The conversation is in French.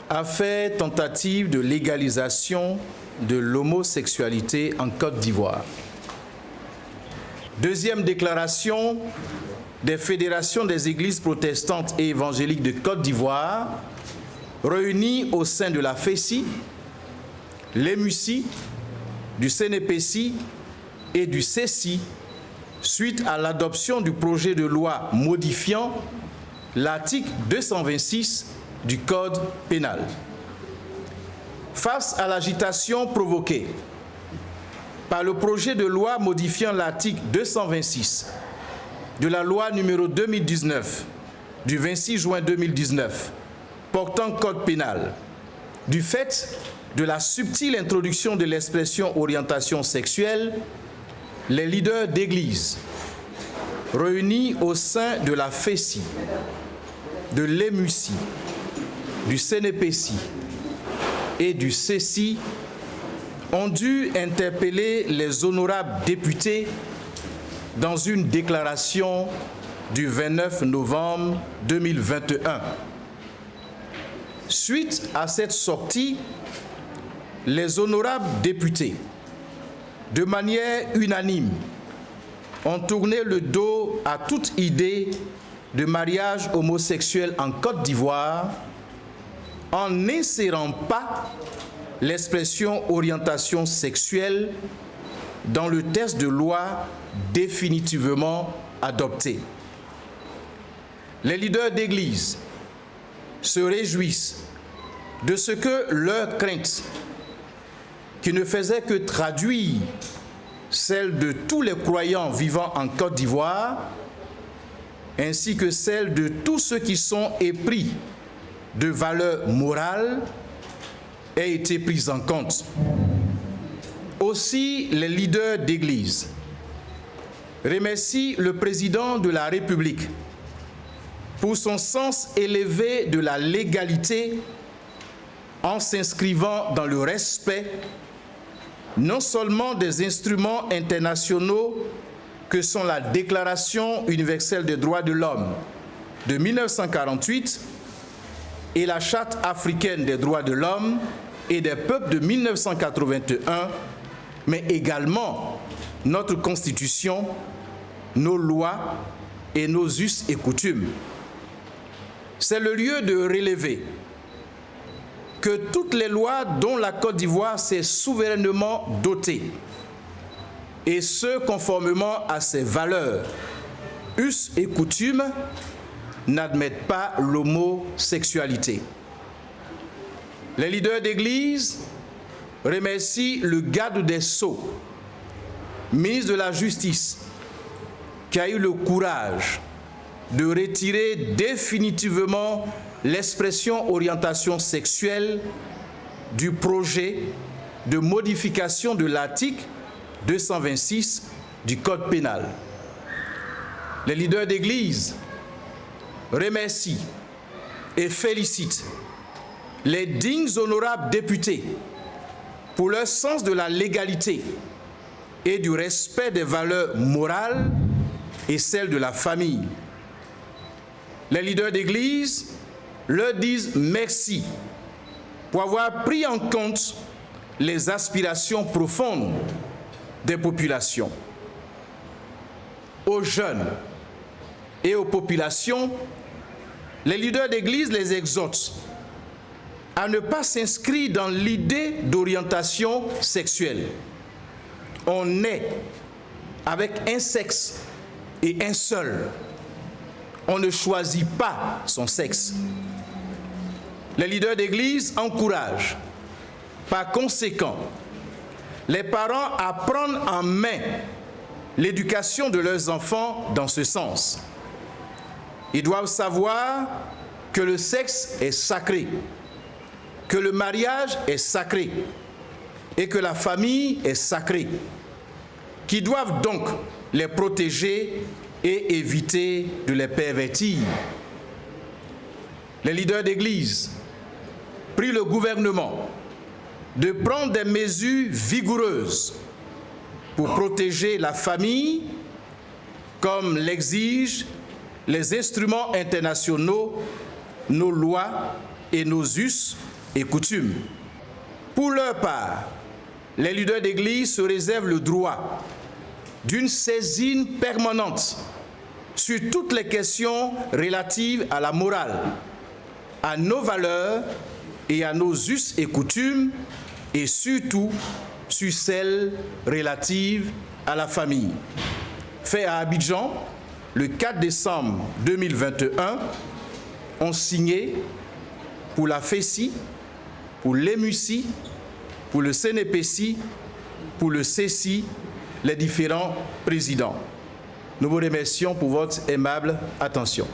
a fait tentative de légalisation de l'homosexualité en Côte d'Ivoire. Deuxième déclaration des fédérations des églises protestantes et évangéliques de Côte d'Ivoire, réunies au sein de la FESI, l'EMUSI, du CNPC et du CECI, suite à l'adoption du projet de loi modifiant l'article 226 du Code pénal. Face à l'agitation provoquée par le projet de loi modifiant l'article 226 de la loi numéro 2019 du 26 juin 2019 portant Code pénal, du fait de la subtile introduction de l'expression orientation sexuelle, les leaders d'église réunis au sein de la FESI, de l'EMUSI, du CNPC et du CECI ont dû interpeller les honorables députés dans une déclaration du 29 novembre 2021. Suite à cette sortie, les honorables députés, de manière unanime, ont tourné le dos à toute idée de mariage homosexuel en Côte d'Ivoire en n'insérant pas l'expression orientation sexuelle dans le texte de loi définitivement adopté. Les leaders d'église se réjouissent de ce que leur crainte, qui ne faisait que traduire celle de tous les croyants vivant en Côte d'Ivoire, ainsi que celle de tous ceux qui sont épris de valeurs morales, ait été prise en compte. Aussi, les leaders d'église remercient le président de la République pour son sens élevé de la légalité en s'inscrivant dans le respect non seulement des instruments internationaux que sont la Déclaration universelle des droits de l'homme de 1948 et la Charte africaine des droits de l'homme et des peuples de 1981, mais également notre Constitution, nos lois et nos us et coutumes. C'est le lieu de relever que toutes les lois dont la Côte d'Ivoire s'est souverainement dotée, et ce conformément à ses valeurs, us et coutumes, n'admettent pas l'homosexualité. Les leaders d'église remercient le garde des Sceaux, ministre de la Justice, qui a eu le courage de retirer définitivement l'expression orientation sexuelle du projet de modification de l'article 226 du Code pénal. Les leaders d'église remercient et félicitent les dignes honorables députés pour leur sens de la légalité et du respect des valeurs morales et celles de la famille. Les leaders d'église leur disent merci pour avoir pris en compte les aspirations profondes des populations. Aux jeunes et aux populations, les leaders d'église les exhortent à ne pas s'inscrire dans l'idée d'orientation sexuelle. On est avec un sexe et un seul. On ne choisit pas son sexe. Les leaders d'église encouragent, par conséquent, les parents à prendre en main l'éducation de leurs enfants dans ce sens. Ils doivent savoir que le sexe est sacré, que le mariage est sacré et que la famille est sacrée, qui doivent donc les protéger et éviter de les pervertir. Les leaders d'église prient le gouvernement de prendre des mesures vigoureuses pour protéger la famille, comme l'exigent les instruments internationaux, nos lois et nos us, et coutumes. Pour leur part, les leaders d'Église se réservent le droit d'une saisine permanente sur toutes les questions relatives à la morale, à nos valeurs et à nos us et coutumes, et surtout sur celles relatives à la famille. Fait à Abidjan, le 4 décembre 2021, ont signé pour la FESI, pour l'EMUSI, pour le CNPC, pour le CECI, les différents présidents. Nous vous remercions pour votre aimable attention.